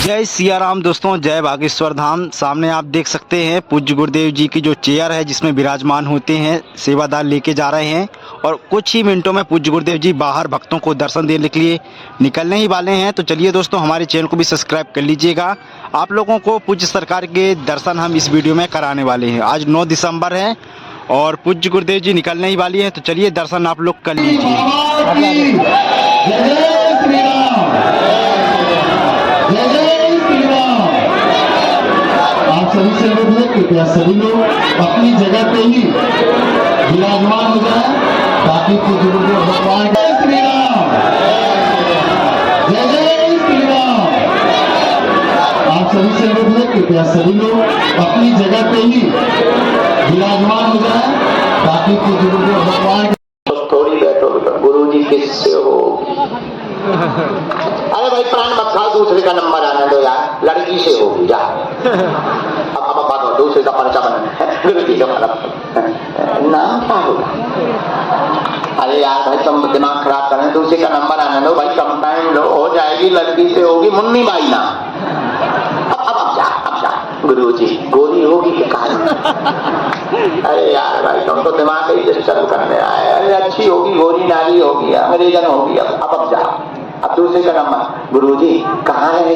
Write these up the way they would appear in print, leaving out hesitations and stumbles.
जय सिया राम दोस्तों, जय बागेश्वर धाम। सामने आप देख सकते हैं पूज्य गुरुदेव जी की जो चेयर है जिसमें विराजमान होते हैं, सेवादार लेके जा रहे हैं और कुछ ही मिनटों में पूज्य गुरुदेव जी बाहर भक्तों को दर्शन देने के लिए निकलने ही वाले हैं। तो चलिए दोस्तों, हमारे चैनल को भी सब्सक्राइब कर लीजिएगा। आप लोगों को पूज्य सरकार के दर्शन हम इस वीडियो में कराने वाले हैं। आज 9 दिसंबर है और पूज्य गुरुदेव जी निकलने ही वाली है, तो चलिए दर्शन आप लोग कर लीजिए। सभी से अनुरोध है कृपया सभी लोग अपनी जगह पे ही विराजमान हो जाए ताकि पूज्य गुरुदेव भगवान जय श्री राम, जय जय श्री राम। आप सभी से अनुरोध है कृपया सभी लोग अपनी जगह पे ही विराजमान हो जाए ताकि पूज्य गुरुदेव भगवान थोड़ी बैठो बेटा, गुरु जी किससे होगी? अरे भाई प्राण मत खाओ, दूसरे का नंबर आने दो यार, लड़की से होगी जा। अब बात दूसरे का पर्चा बना गुरु जी का नाम क्या होगा? अरे यार भाई तुम दिमाग खराब करें, दूसरे का नंबर आने दो भाई, कम टाइम लो, हो जाएगी, लड़की से होगी, मुन्नी बाई ना। अब जा गुरु जी, गोरी होगी कि कहानी? अरे यार भाई तुम तो दिमाग ही डिस्टर्ब करने आए। अरे अच्छी होगी, गोरी नारी होगी, अंग्रेजन होगी। अब जा, अब दूसरे का नंबर। गुरु जी कहाँ है?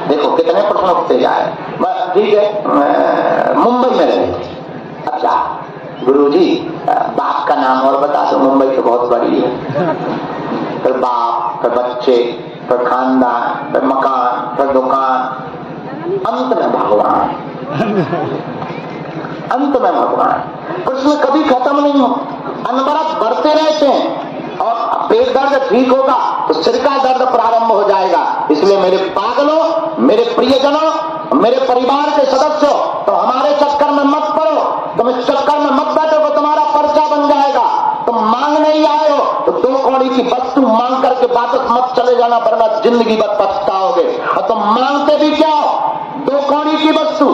देखो कितने प्रश्न उठते जाए। बस ठीक है, मुंबई में रहे। अच्छा गुरु जी बाप का नाम और बता दो, मुंबई तो बहुत बड़ी है। फिर बाप, फिर बच्चे, फिर खानदान, फिर मकान, फिर दुकान, अंत में भगवान। अंत में भगवान। प्रश्न कभी खत्म नहीं हो, अनवरत बढ़ते रहते हैं। और पेट दर्द ठीक होगा तो सिर का दर्द प्रारंभ हो जाएगा। इसलिए मेरे पागलों, मेरे प्रियजनों, मेरे परिवार के सदस्यों, तो हमारे चक्कर में मत पड़ो। तुम इस चक्कर में मत बैठो तो तुम्हारा पर्चा बन जाएगा। तुम मांग नहीं आए हो तो 2 कौड़ी की वस्तु मांग करके वापस मत चले जाना, वरना जिंदगी भर पछताओगे। और तुम मांगते भी क्या हो? 2 कौड़ी की वस्तु,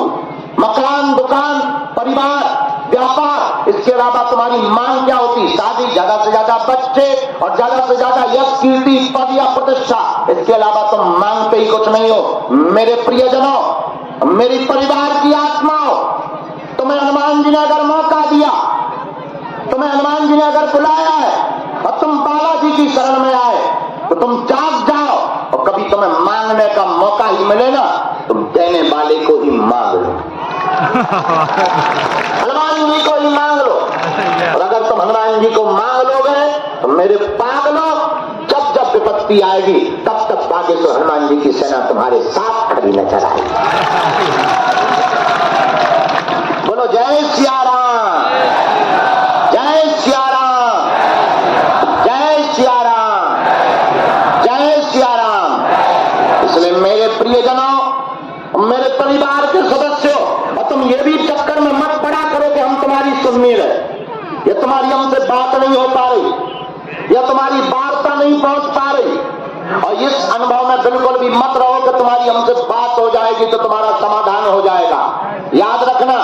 मकान, दुकान, परिवार, व्यापार। इसके अलावा तुम्हारी मांग क्या होती? शादी, ज्यादा से ज्यादा बच्चे और ज्यादा से ज्यादा यश, कीर्ति, पद या प्रतिष्ठा। इसके अलावा तुम मांगते ही कुछ नहीं हो। मेरे प्रियजनों, मेरी परिवार की आत्माओं, तुम्हें हनुमान जी ने अगर मौका दिया, तुम्हें हनुमान जी ने अगर बुलाया है और तुम बालाजी की शरण में आए तो तुम जाग जाओ। और कभी तुम्हें मांगने का मौका ही मिले ना, तुम देने वाले को ही मांग लो। हनुमान जी को ही मांग लो। और अगर तुम हनुमान जी को मांग लोगे तो मेरे पागलों, जब जब विपत्ति आएगी तब तक बागेश्वर हनुमान जी की सेना तुम्हारे साथ खड़ी नजर आएगी। बोलो जय सिया राम, जय सिया राम, जय सिया राम, जय सिया राम। इसलिए मेरे प्रियजनों, मेरे परिवार के सदस्यों, और तुम ये भी चक्कर में मत पड़ा करो कि हम तुम्हारी सुननी रहे, या तुम्हारी हमसे बात नहीं हो पा रही, या तुम्हारी वार्ता नहीं पहुंच पा रही। और इस अनुभव में बिल्कुल भी मत रहो कि तुम्हारी हमसे बात हो जाएगी तो तुम्हारा समाधान हो जाएगा। याद रखना,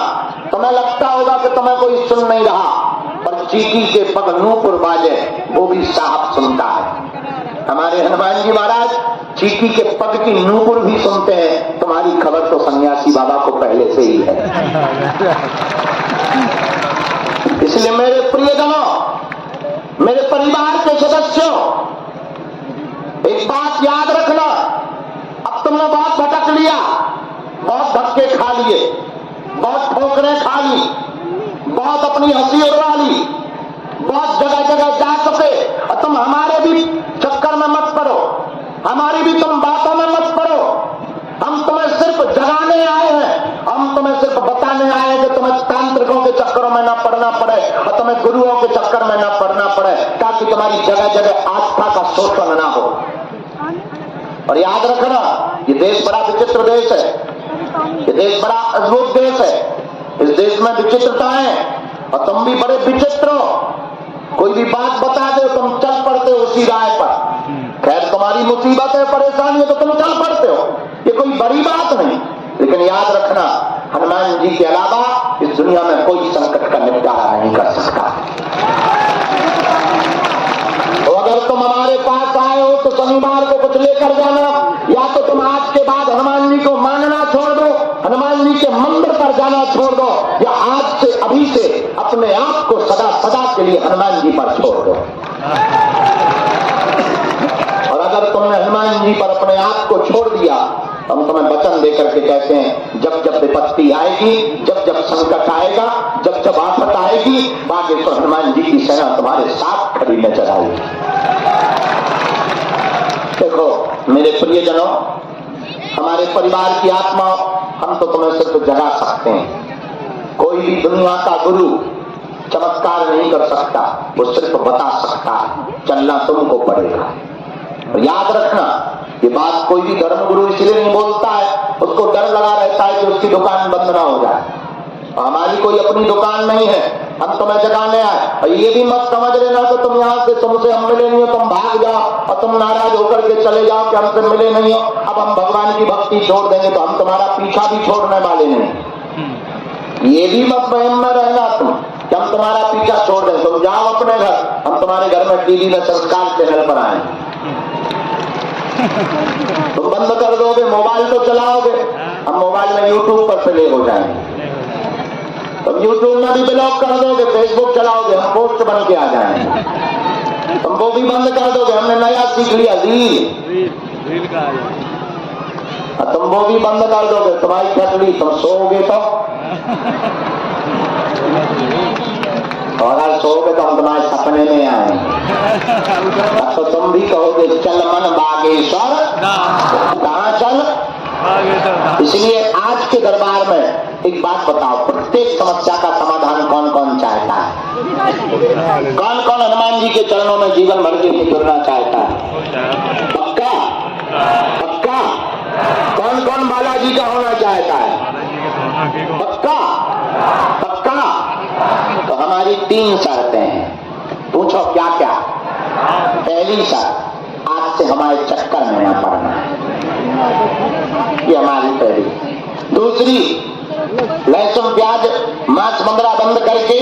तुम्हें लगता होगा कि तुम्हें कोई सुन नहीं रहा, पर चीकी के पग नूपुर बाजे वो भी साहब सुनता है। हमारे हनुमान जी महाराज चीकी के पग की नूपुर भी सुनते हैं। तुम्हारी खबर तो सन्यासी बाबा को पहले से ही है। इसलिए मेरे प्रियजनों, मेरे परिवार के सदस्यों, एक बात याद रखना, अब तुमने बहुत भटक लिया, बहुत धक्के खा लिए, बहुत ठोकरें खा ली, बहुत अपनी हंसी उड़वा ली, बहुत जगह जगह जा चुके। और तुम हमारे भी चक्कर में मत पड़ो, हमारी भी तुम बातों में मत पड़ो। हम तुम्हें सिर्फ जगाने आए हैं, हम तुम्हें सिर्फ बताने आए हैं कि तुम्हें तांत्रिकों के चक्करों में न पड़ना पड़े और तुम्हें गुरुओं के चक्कर में न पड़ना पड़े, ताकि तुम्हारी जगह जगह आस्था का शोषण ना हो। और याद रखना, ये देश बड़ा विचित्र देश है, ये देश बड़ा अद्भुत देश है। इस देश में विचित्रताएं, और तुम भी बड़े विचित्र हो। कोई भी बात बता दो तुम चल पड़ते हो उसी राय पर। खैर तुम्हारी मुसीबत है, परेशानी है तो तुम चल पड़ते हो, ये कोई बड़ी बात नहीं। लेकिन याद रखना, हनुमान जी के अलावा इस दुनिया में कोई संकट का निपटारा नहीं कर सकता। तो अगर तुम हमारे पास आए हो तो शनिवार को कुछ लेकर जाना, या तो तुम पर जाना छोड़ दो, या आज से अभी से अपने आप को सदा सदा के लिए हनुमान जी पर छोड़ दो। और अगर तुमने हनुमान जी पर अपने आप को छोड़ दिया, हम तुम्हें वचन देकर के कहते हैं, जब जब विपत्ति आएगी, जब जब संकट आएगा, जब जब आफत आएगी, बागेश्वर हनुमान जी की सेना तुम्हारे साथ खड़ी नजर आएगी। देखो मेरे प्रियजनों, हमारे परिवार की आत्मा, हम तो तुम्हें सिर्फ जगा सकते हैं। कोई भी दुनिया का गुरु चमत्कार नहीं कर सकता, वो सिर्फ बता सकता है, चलना तुमको पड़ेगा। और याद रखना, ये बात कोई भी धर्म गुरु इसलिए नहीं बोलता है, उसको डर लगा रहता है कि उसकी दुकान बंद ना हो जाए। हमारी कोई अपनी दुकान नहीं है, हम तुम्हें जगाने आए। और ये भी मत समझ लेना कि तुम यहाँ से, तुमसे हम मिले नहीं हो, तुम भाग जाओ और तुम नाराज होकर के चले जाओ कि हमसे मिले नहीं हो, अब हम भगवान की भक्ति छोड़ देंगे, तो हम तुम्हारा पीछा भी छोड़ने वाले नहीं। ये भी मत वहम में रहना तुम कि हम तुम्हारा पीछा छोड़ दें। तुम जाओ अपने घर, हम तुम्हारे घर में टीवी में संस्कार चैनल पर आए। तुम बंद कर दोगे, मोबाइल तो चलाओगे, हम मोबाइल में यूट्यूब पर प्ले हो जाएंगे। तुम यूट्यूब में भी ब्लॉक कर दोगे, फेसबुक चलाओगे, हम पोस्ट बन के आ जाएंगे। तुम वो भी बंद कर दोगे, हमने नया सीख लिया रील का। तुम वो भी बंद कर दोगे, तुम्हारी छटली, तुम सोओगे तो, और अगर सोओगे तो हम तुम्हारे सपने में आएंगे। तो तुम भी कहोगे चल मन बागेश्वर, कहाँ चल। इसलिए आज के दरबार में एक बात बताओ, प्रत्येक समस्या का समाधान कौन कौन चाहता है? कौन कौन हनुमान जी के चरणों में जीवन भर के लिए जुड़ना चाहता है? पक्का पक्का? कौन कौन बालाजी का होना चाहता है? पक्का पक्का? तो हमारी 3 शर्तें हैं, पूछो क्या क्या। पहली शर्त, आज से हमारे चक्कर में न पड़ना है, ये हमारी पहली। दूसरी, लहसुन प्याज मांस मंगरा बंद करके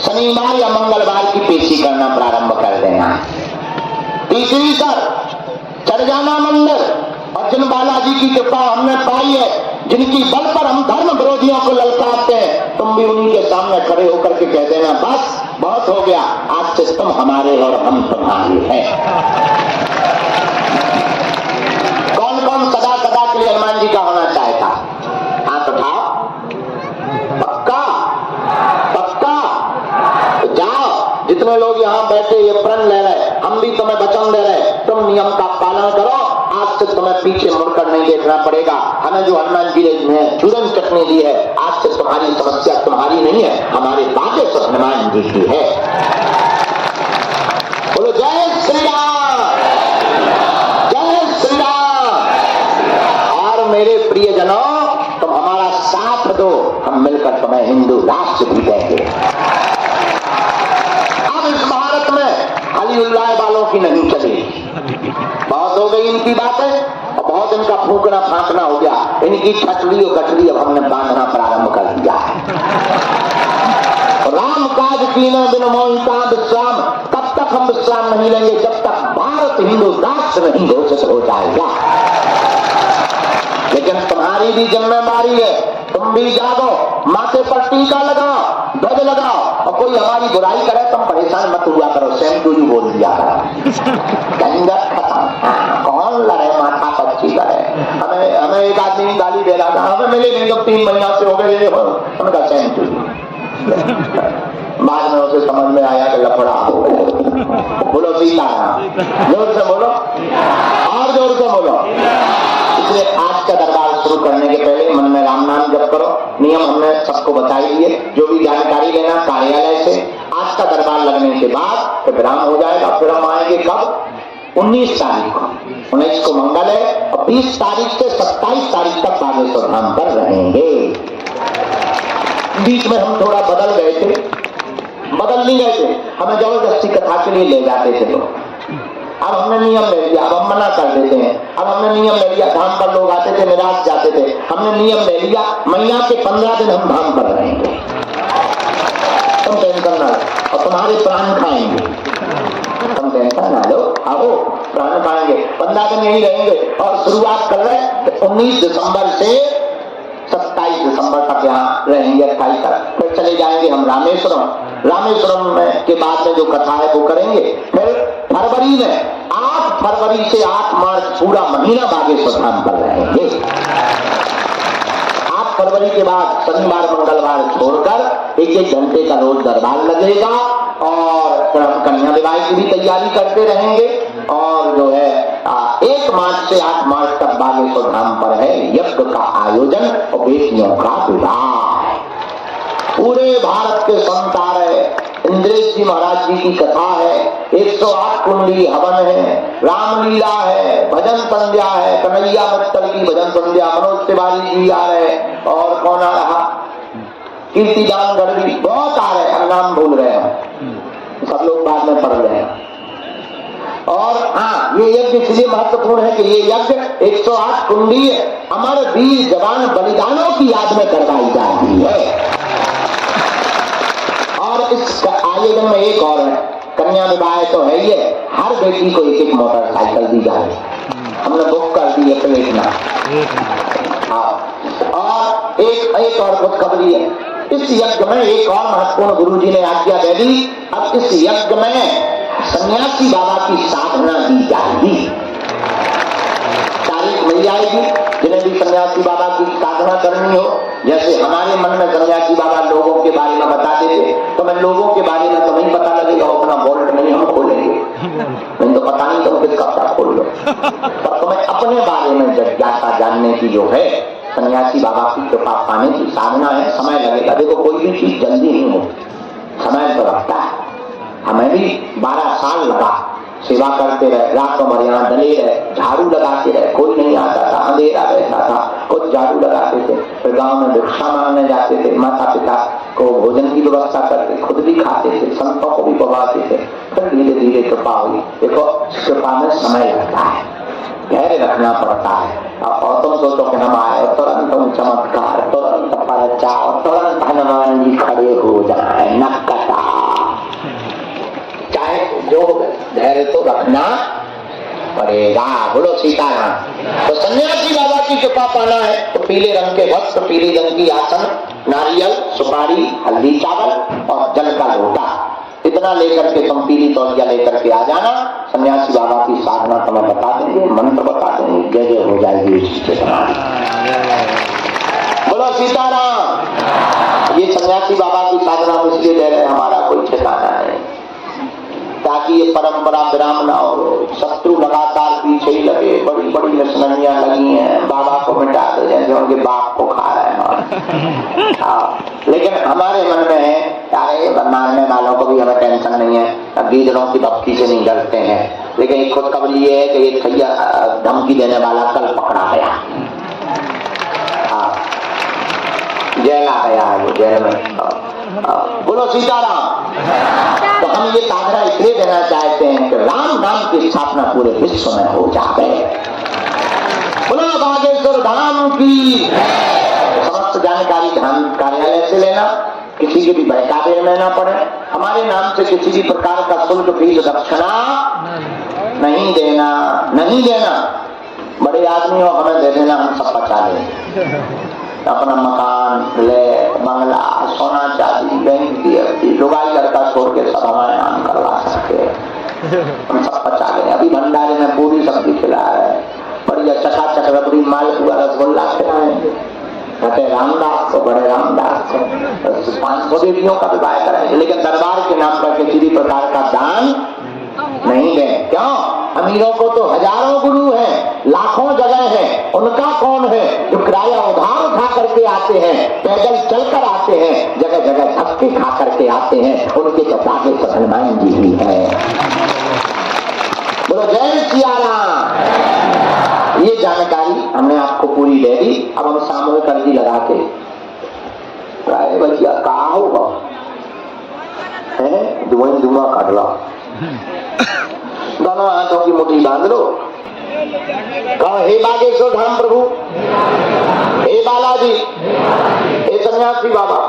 शनिवार या मंगलवार की पेशी करना प्रारंभ कर देना। तीसरी शर्त, चढ़ जाना मंदिर, और जिन बालाजी की कृपा हमने पाई है, जिनकी बल पर हम धर्म विरोधियों को ललकारते हैं, तुम भी उन्हीं के सामने खड़े होकर के कह देना, बस बहुत हो गया, आज से तुम हमारे और हम तुम्हारे हैं। कौन कौन सदा सदा के लिए हनुमान जी का होना चाहता? हाथ उठाओ। पक्का पक्का? तो जाओ, जितने लोग यहाँ बैठे ये प्रण ले रहे, हम भी तुम्हें वचन दे रहे, तुम नियम का पालन करो। आज से तुम्हें पीछे मुड़कर नहीं देखना पड़ेगा। हमें जो हनुमान जी ने चूरन चटनी दी है, आज से तुम्हारी समस्या तुम्हारी नहीं है, हमारे बागेश्वर हनुमान जी की है। बोलो जय श्री राम, जय श्री राम। और मेरे प्रियजनों, तुम हमारा साथ दो, हम मिलकर तुम्हें हिंदू राष्ट्र भी देंगे। अब इस भारत में हली उल्लाह वालों की नहीं चलेगी। बहुत हो गई इनकी बातें, और बहुत इनका फूकना फांकना हो गया। इनकी छटली और गठरी अब हमने बांधना प्रारंभ कर दिया है। राम काज कीने बिन मोहिता विश्राम, तब तक हम विश्राम नहीं लेंगे जब तक भारत हिंदू राष्ट्र नहीं घोषित हो जाएगा। लेकिन तुम्हारी भी जिम्मेदारी है, तुम भी जागो, माथे पर टीका लगाओ, ध्वज लगाओ, और कोई हमारी बुराई करे तुम परेशान मत हुआ करो, सेम टू यू बोल दिया करो। झंझट खत्म, कौन लड़े माथा पच्ची करे। हमें एक आदमी गाली दे रहा था, हमें मिले नहीं, जब 3 महीना से हो गए, हमने कहा सेम टू यू। बाद में उसे समझ में आया कि लफड़ा हो गया। बोलो सीताराम, जोर से बोलो, और जोर से बोलो। इसलिए आज का दरबार शुरू करने के पहले मन में राम नाम जप करो। नियम हमने सबको बताई दिए, जो भी जानकारी लेना कार्यालय से। आज का दरबार लगने के बाद फिर विराम हो जाएगा। फिर हम आएंगे कब? 19 तारीख को। 19 को मंगल है, और 20 तारीख से 27 तारीख तक बागेश्वर धाम पर रहेंगे। बीच में हम थोड़ा बदल गए थे, बदल नहीं गए थे, हमें जबरदस्ती कथा के लिए ले जाते थे लोग। अब हमने नियम ले लिया, अब हम मना कर देते हैं। अब हमने नियम ले लिया, धाम पर लोग आते थे निराश जाते थे, हमने नियम ले लिया, महीना के 15 दिन हम धाम पर रहेंगे। तुम टेंशन ना लो, और तुम्हारे प्राण खाएंगे। तुम टेंशन ना लो, आओ प्राण खाएंगे। 15 दिन यही रहेंगे, और शुरुआत कर रहे 19 दिसंबर से 27 दिसंबर तक यहाँ रहेंगे 28 तक, फिर चले जाएंगे हम रामेश्वरम में के बाद में जो कथा है वो करेंगे। फिर फरवरी में 8 फरवरी से 8 मार्च पूरा महीना बागेश्वर धाम पर रहेंगे। 8 फरवरी के बाद शनिवार मंगलवार छोड़कर 1-1 घंटे का रोज दरबार लगेगा और फिर हम कन्या विवाह की भी तैयारी करते रहेंगे। और जो है 1 मार्च से 8 मार्च तक बागेश्वर धाम पर है यज्ञ का आयोजन और बेटियों का विवाह। पूरे भारत के संत आ रहे, इंद्रेश जी महाराज जी की कथा है, 108 कुंडली हवन है, रामलीला है, भजन संध्या है, कन्हैया मित्तल की भजन संध्या, मनोज तिवारी जी आ रहे और कौन आ रहा, कीर्तिदान गढ़वी, बहुत आ रहे, हम नाम भूल रहे हैं, सब लोग बाद में पढ़ रहे हैं। और हाँ, ये यज्ञ इसलिए महत्वपूर्ण है कि ये यज्ञ 108 कुंडली अमर वीर जवान बलिदानों की याद में करवाई जा रही है। और इस आयोजन में एक और है, कन्या विवाह तो है ये, हर बेटी को 1-1 मोटरसाइकिल दी जा रही है, हमने बुक कर दी है प्लेटना। हाँ, और एक और खुशखबरी है, इस यज्ञ में एक और महत्वपूर्ण गुरु जी ने आज्ञा दे दी, अब इस यज्ञ में सन्यासी बाबा की साधना दी जाएगी। तारीख मिल जाएगी, जिन्हें भी सन्यासी बाबा की साधना करनी हो। जैसे हमारे मन में सन्यासी बाबा लोगों के बारे में बताते थे, तो मैं लोगों के बारे में तो नहीं पता लगेगा, उतना वोल्ट नहीं हम खोलेंगे, नहीं तो पता नहीं तुम किसका क्या खोल लो। पर तुम्हें अपने बारे में जिज्ञासा जानने की जो है, सन्यासी बाबा की कृपा पाने की साधना है। समय लगेगा, देखो कोई भी चीज जल्दी नहीं होती, समय तो लगता है। हमें भी 12 साल लगा, सेवा करते रहे, रातों भर यहाँ डले रहे, झाड़ू लगाते रहे, कोई नहीं आता था, अंधेरा रहता था, कुछ झाड़ू लगाते थे, फिर गांव में भिक्षा मांगने जाते थे, माता पिता को भोजन की व्यवस्था करते, खुद भी खाते थे, संतों को भी पवाते थे, फिर धीरे धीरे कृपा हुई। देखो कृपा में समय लगता है, धैर्य रखना पड़ता है। और तुम सोचो कि हम आए तुरंत चमत्कार, तुरंत परचार, तुरंत हनुमान जी खड़े हो जाए, नक्कता, चाहे जो धैर्य तो रखना पड़ेगा। बोलो सीताराम। तो सन्यासी बाबा की कृपा पाना है तो पीले रंग के वस्त्र, पीले रंग की आसन, नारियल, सुपारी, हल्दी, चावल और जल का लोटा, इतना लेकर के तुम पीली तौलिया लेकर के आ जाना। सन्यासी बाबा की साधना तुम्हें बता देंगे, मंत्र बता देंगे, जय जय हो जाएगी इसके साथ। बोलो सीताराम। ये सन्यासी बाबा की साधना इसलिए ले रहे, हमारा कोई ठिकाना नहीं, ताकि ये परंपरा विराम ना हो। शत्रु लगातार पीछे ही लगे, बड़ी बड़ी दुश्मनियां लगी हैं, बाबा को मिटा दे जैसे उनके बाप को खा रहे हैं। लेकिन हमारे मन में है यार, मारने वालों को भी हमें टेंशन नहीं है, गीदड़ों की धमकी से नहीं डरते हैं। लेकिन एक खुशखबरी ये है कि एक भैया धमकी देने वाला कल पकड़ा गया, जेल आ गया है वो, जेल में। बोलो सीताराम। तो हम ये साधना इसलिए देना चाहते हैं कि राम नाम की स्थापना पूरे विश्व में हो जाए। बोलो बागेश्वर धाम की। समस्त जानकारी धाम कार्यालय से लेना, किसी के भी बहकावे में ना पड़े, हमारे नाम से किसी भी प्रकार का शुल्क, फीस, दक्षिणा नहीं देना, नहीं देना। बड़े आदमी हो हमें दे देना, हम सब बचा लेंगे। अपना मकान, फ्लैट, बंगला, सोना चांदी, बैंक की एफडी, लुगाई लड़का छोड़ के सब हमारे नाम करवा सकते हैं, हम सब बचा लेंगे। अभी भंडारे में पूरी सब्जी खिला रहे हैं, बढ़िया चकाचक रबड़ी, मालपुआ, रसगुल्ला खिलाएंगे, कहते रामदास को, बड़े रामदास को 500 बेटियों का विवाह कराएंगे। लेकिन दरबार के नाम पर किसी भी प्रकार का दान नहीं दें। क्यों? अमीरों को तो हजारों गुरु हैं, लाखों जगह हैं, उनका कौन है जो किराया उधार उठा करके आते हैं, पैदल चलकर आते हैं, जगह जगह धक्के खा करके आते हैं, उनके तो बागेश्वर हनुमान जी ही है। बोलो जय सिया राम। ये जानकारी हमने आपको पूरी दे दी। अब हम सामूहिक अर्जी लगा के भैया कहा होगा धुआं कर लो, दोनों हाथों की मुट्ठी बांध लो, कहो हे बागेश्वर धाम प्रभु, हे बालाजी, हे सन्यासी बाबा,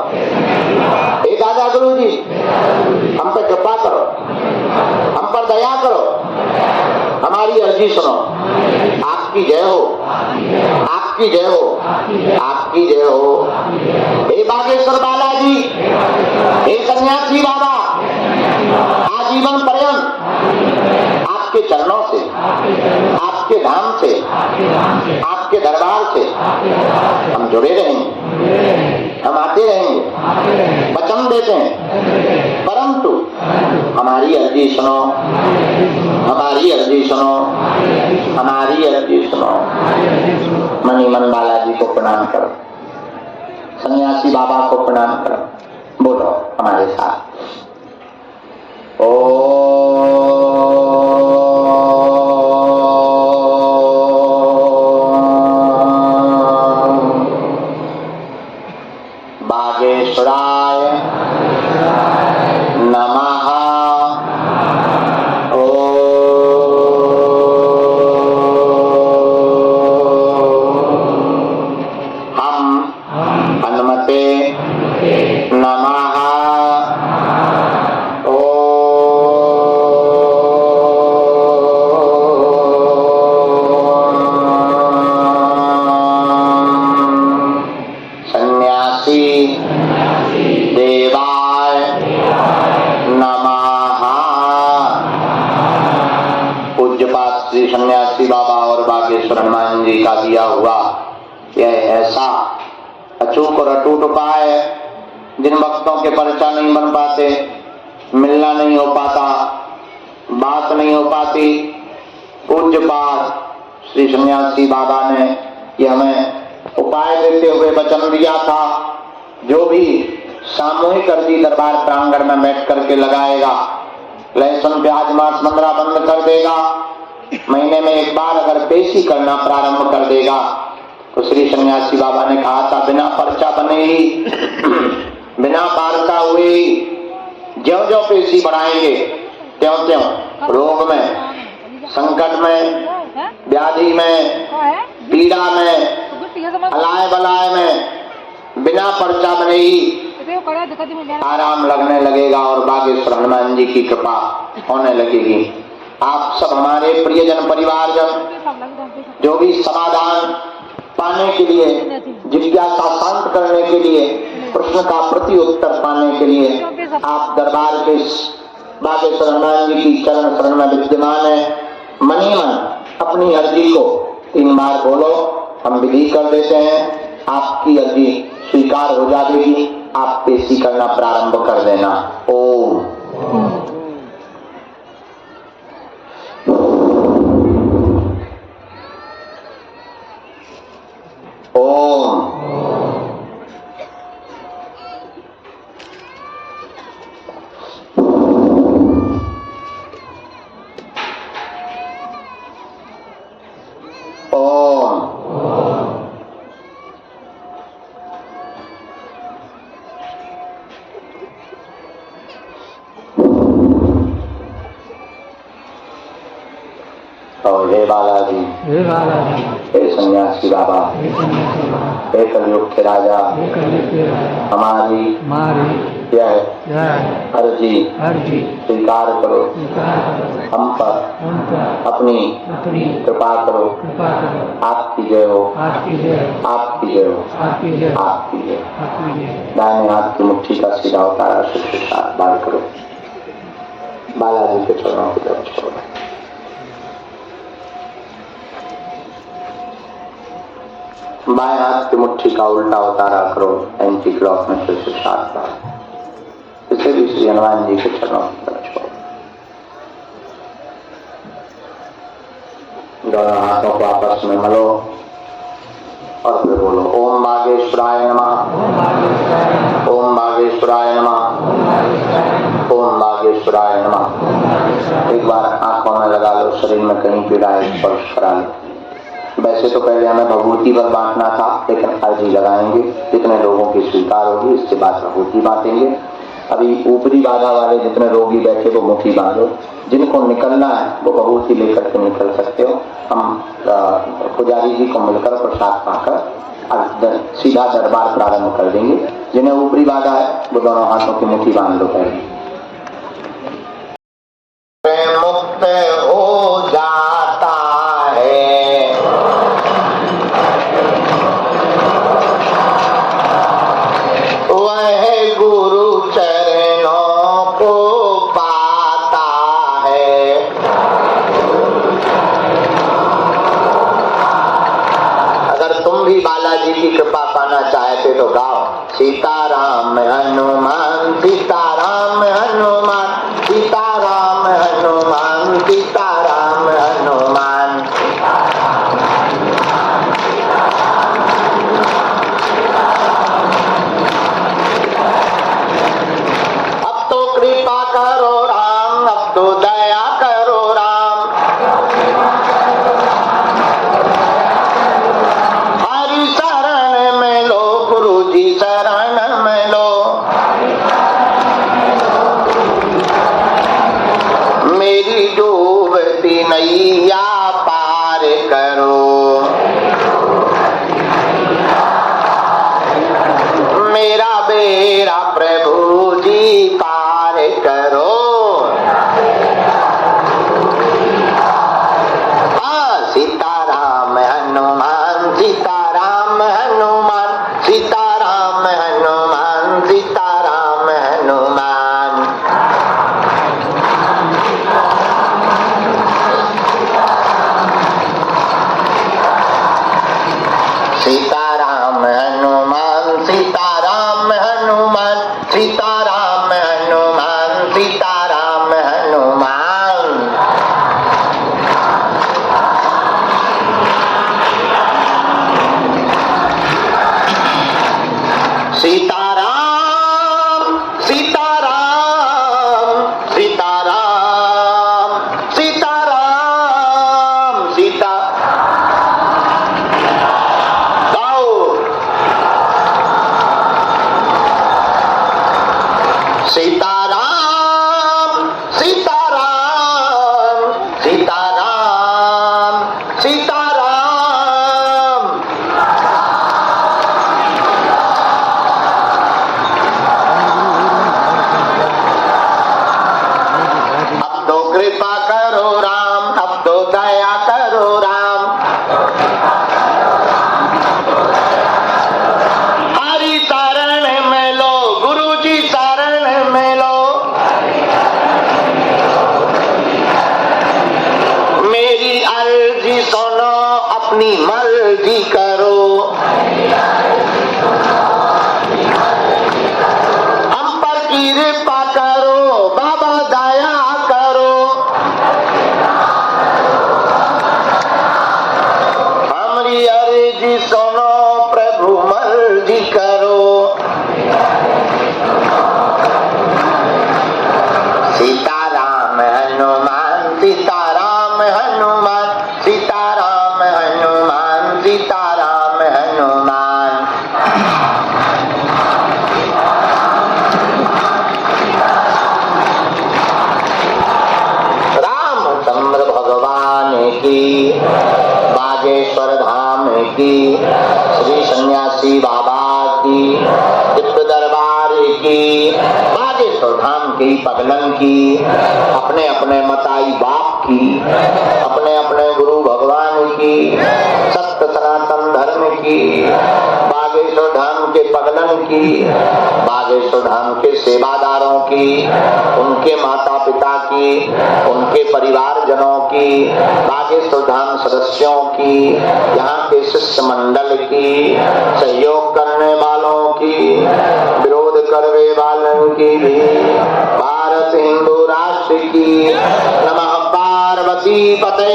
हे दादा गुरु जी, हम पर कृपा करो, हम पर दया करो, हमारी अर्जी सुनो। आपकी जय हो, आपकी आपकी जय हो, आपकी जय हो। हे बागेश्वर बालाजी, हे सन्यासी बाबा, आजीवन पर्यंत आपके चरणों से, आपके धाम से, आपके दरबार से हम जुड़े रहेंगे, हम आते रहेंगे, वचन देते हैं। परंतु हमारी अर्जी सुनो, हमारी अर्जी सुनो, हमारी अर्जी सुनो। मणिमन बालाजी को प्रणाम करो, सन्यासी बाबा को प्रणाम करो, बोलो हमारे साथ। बागेश्वराय नमः। हम हनुमते नमः। सन्यासी देवाय नमः। पूज्यपाद श्री सन्यासी बाबा और बागेश्वर हनुमान जी का दिया हुआ यह ऐसा अचूक और अटूट उपाय है, जिन भक्तों के पर्चा नहीं बन पाते, मिलना नहीं हो पाता, बात नहीं हो पाती, पूज्यपाद श्री सन्यासी बाबा ने ये हमें उपाय देते हुए वचन दिया था। जो भी सामूहिक अर्जी दरबार प्रांगण में बैठ करके लगाएगा, लहसुन प्याज मांस मंदरा बंद कर देगा, महीने में एक बार अगर पेशी करना प्रारंभ कर देगा, तो श्री सन्यासी बाबा ने कहा था बिना पर्चा बने ही बिना वार्ता हुए ही ज्यों ज्यों पेशी बढ़ाएंगे, त्यों त्यों रोग में, संकट में, व्याधि में, पीड़ा में, अलाय बलाय में बिना पर्चा बने ही आराम लगने लगेगा और बागेश्वर हनुमान जी की कृपा होने लगेगी। आप सब हमारे प्रियजन परिवारजन जो भी समाधान पाने के लिए, जिज्ञासा शांत करने के लिए, प्रश्न का प्रति उत्तर पाने के लिए आप दरबार के बागेश्वर हनुमान जी की चरण शरण में विद्यमान है। मनी मन अपनी अर्जी को 3 बार बोलो, हम विधि कर देते हैं, आपकी अर्जी स्वीकार हो जाएगी, आप पेशी करना प्रारंभ कर देना। ओम ओम हे बालाजी, हे सन्यासी बाबा, हे कलयुग के राजा, हमारी यह अर्जी स्वीकार करो, हम पर अपनी कृपा करो। आपकी जय हो, आपकी जय हो, आपकी जय। दाहिने हाथ की मुट्ठी का सीधा उतारा के साथ बाल करो, बालाजी के चरणों की तरफ छोड़ो। बाएं हाथ की मुट्ठी का उल्टा उतारा करो, एंटी क्लॉक में फिर से 7 बार। इसे भी श्री हनुमान जी के चरणों की तरफ छोड़ो। दोनों हाथों को आपस में मलो और फिर बोलो ओम बागेश्वराय नमः, ओम बागेश्वराय नमः, ओम बागेश्वराय नमः। एक बार आंखों में लगा लो, शरीर में कहीं पीड़ा है स्पर्श करा लो। वैसे तो पहले हमें भभूति पर बांटना था, लेकिन अर्जी लगाएंगे, जितने लोगों की स्वीकार होगी इसके बाद भभूति बांटेंगे। अभी ऊपरी बाधा वाले जितने रोगी बैठे वो मुट्ठी बांधो, जिनको निकलना है वो भभूति लेकर के निकल सकते हो। हम पुजारी जी को मिलकर प्रसाद पाकर सीधा दरबार प्रारंभ कर देंगे। जिन्हें ऊपरी बाधा है वो दोनों हाथों की मुट्ठी बांध लो पहले। मुक्त हो जाता है सीताराम हनुमान सीताराम हनुमान सीताराम हनुमान सीताराम हनुमान। अब तो कृपा करो राम, अब तो दया करो राम, हरि शरण में लो, गुरु जी शरण में लो, मेरी डूबती नैया पार करो, मेरा बेड़ा प्रभु जी पार करो। सीताराम हनुमान सीताराम हनुमान सीताराम हनुमान सीताराम हनुमान। सीताराम हनुमान सीताराम हनुमान सीताराम हनुमान सीताराम हनुमान। सीताराम सीताराम सीताराम सीताराम सीता गाओ। सीताराम सीताराम सीताराम सीताराम। अब तो कृपा करो राम, अब तो दया करो राम, हरि शरण में लो, गुरु जी शरण में लो, मेरी अर्जी सुनो, अपनी मर्जी करो, हम पर कृपा करो बाबा दया करो, हमारी अर्जी सुनो प्रभु मर्जी करो। सीताराम हनुमान सीताराम हनुमान सीताराम हनुमान सीताराम हनुमान। रामचंद्र भगवान की, बागेश्वर धाम की, श्री सन्यासी बाबा की, दिव्य दरबार की, बागेश्वर धाम की, पगलन की, अपने अपने मताई बाप की, अपने अपने गुरु भगवान की, सत्य सनातन धर्म की, बागेश्वर धाम के पगलन की, बागेश्वर धाम के सेवादारों की, उनके माता पिता की, उनके परिवार जनों की, बागेश्वर धाम सदस्यों की, यहाँ के शिष्य मंडल की, सहयोग करने वालों की, विरोध करने वालों की भी, भारत हिंदू राष्ट्र की। नमः पार्वती पते।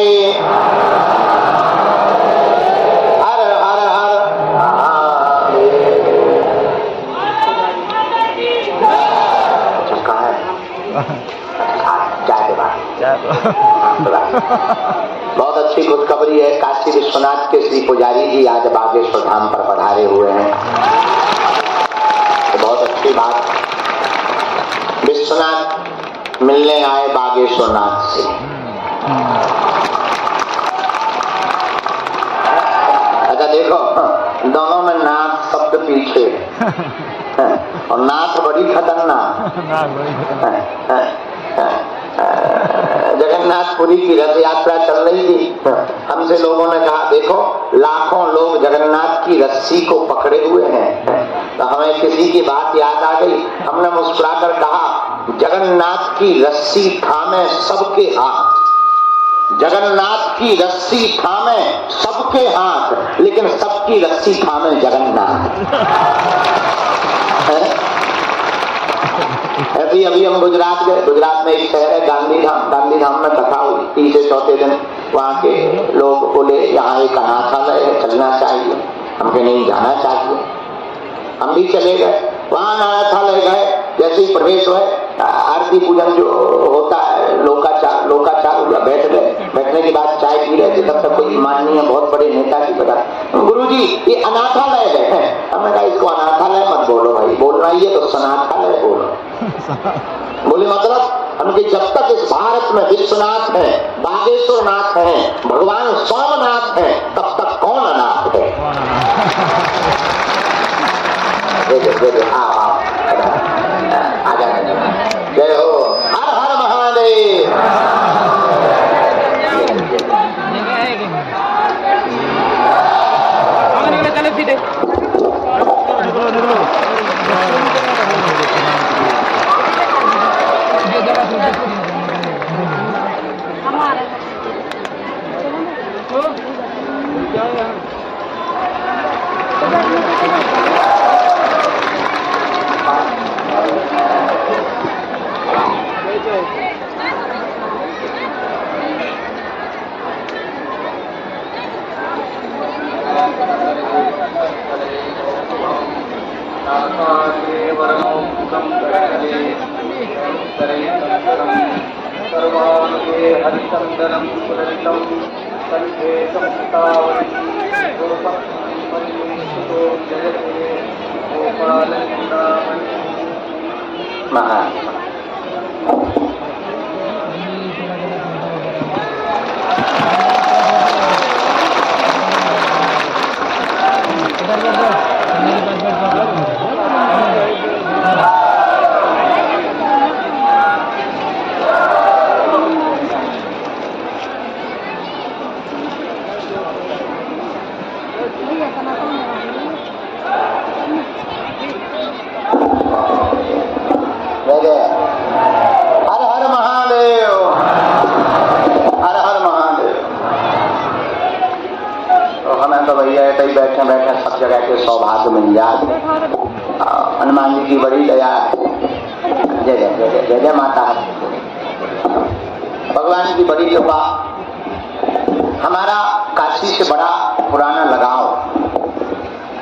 हर हर हर कहाँ है? चाय के बाद बहुत अच्छी खुशखबरी है। काशी विश्वनाथ के श्री पुजारी जी आज बागेश्वर धाम पर पधारे हुए हैं, तो बहुत अच्छी बात। विश्वनाथ मिलने आए बागेश्वर नाथ से। अच्छा देखो, दोनों में नाथ शब्द पीछे और नाथ बड़ी खतरनाक। जगन्नाथपुरी की रथ यात्रा चल रही थी, हमसे लोगों ने कहा देखो लाखों लोग जगन्नाथ की रस्सी को पकड़े हुए हैं। तो हमें किसी की बात याद आ गई, हमने मुस्कुराकर कहा जगन्नाथ की रस्सी थामे सबके हाथ। जगन्नाथ की रस्सी थामे सबके हाथ, लेकिन सबकी रस्सी थामे जगन्नाथ। अभी हम गुजरात गए। गुजरात में एक शहर है गांधीधाम। गांधीधाम में कथा हुई। तीसरे चौथे दिन वहाँ के लोग बोले यहाँ एक अनाथालय है, चलना चाहिए। हमके नहीं जाना चाहिए। हम भी चले गए। वहाँ अनाथालय गए। जैसे ही प्रवेश हुए, आरती पूजन जो होता है, लोकाचार हुआ। बैठ गए। बैठने के बाद चाय पी रहे थे, तब तक कोई माननीय बहुत बड़े नेता की बता, गुरुजी ये अनाथालय है। हमने कहा इसको अनाथालय मत बोलो भाई, बोलना ही है तो सनाथालय बोलो। बोले मतलब हमके जब तक इस भारत में विश्वनाथ है, बागेश्वर नाथ है, भगवान सोमनाथ है, तब तक कौन अनाथ है? जय हो। हर हर महादेव। हर हर महादेव। हर हर महादेव। तो हमें तो भैया ऐसे ही बैठे बैठे सब जगह के सौभाग्य मिल जाए। हनुमान जी की बड़ी दया है। जय जय जय जय जय माता। भगवान की बड़ी कृपा। हमारा काशी से बड़ा पुराना लगाव।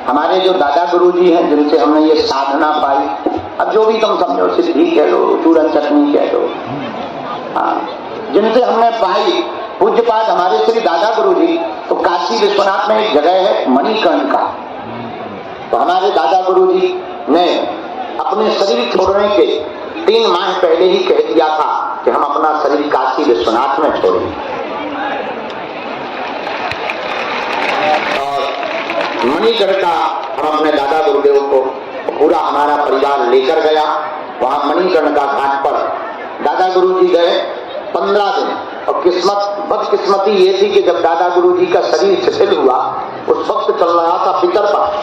हमारे जो दादा गुरु जी हैं, जिनसे हमने ये साधना पाई, अब जो भी तुम समझो, सिद्धि कह लो, चूरन चटनी कह लो, जिनसे हमने पाई, पूज्यपाद हमारे श्री दादा गुरु जी। तो काशी विश्वनाथ में एक जगह है मणिकर्णिका। तो हमारे दादा गुरु जी ने अपने शरीर छोड़ने के 3 माह पहले ही कह दिया था कि हम अपना शरीर काशी विश्वनाथ में छोड़ेंगे। मणिकर्णिका हम अपने दादा गुरुदेव को पूरा हमारा परिवार लेकर गया। वहां मणिकर्णिका घाट पर दादा गुरु जी गए 15 दिन। और बदकिस्मती ये थी कि जब दादा गुरु जी का शरीर शिथिल हुआ, उस वक्त चल रहा था पितर पक्ष,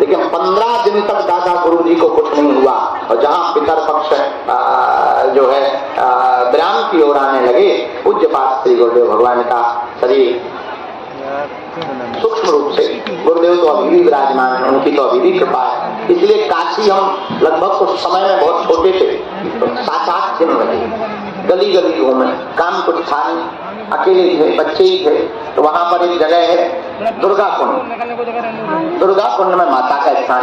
लेकिन 15 दिन तक दादा गुरु जी को कुछ नहीं हुआ। और जहां पितर पक्ष जो है विराम की ओर आने लगे, पूज्यपाद श्री गुरुदेव भगवान का शरीर सूक्ष्म रूप से, गुरुदेव तो अभी भी विराजमान है, उनकी तो अभी भी कृपा है। इसलिए काशी हम लगभग उस समय में बहुत छोटे थे, तो 7-8 दिन रहे, गली गली घूमे। काम कुछ था नहीं, अकेले थे, बच्चे ही थे। तो वहां पर एक जगह है दुर्गा कुंड। दुर्गा कुंड में माता का स्थान,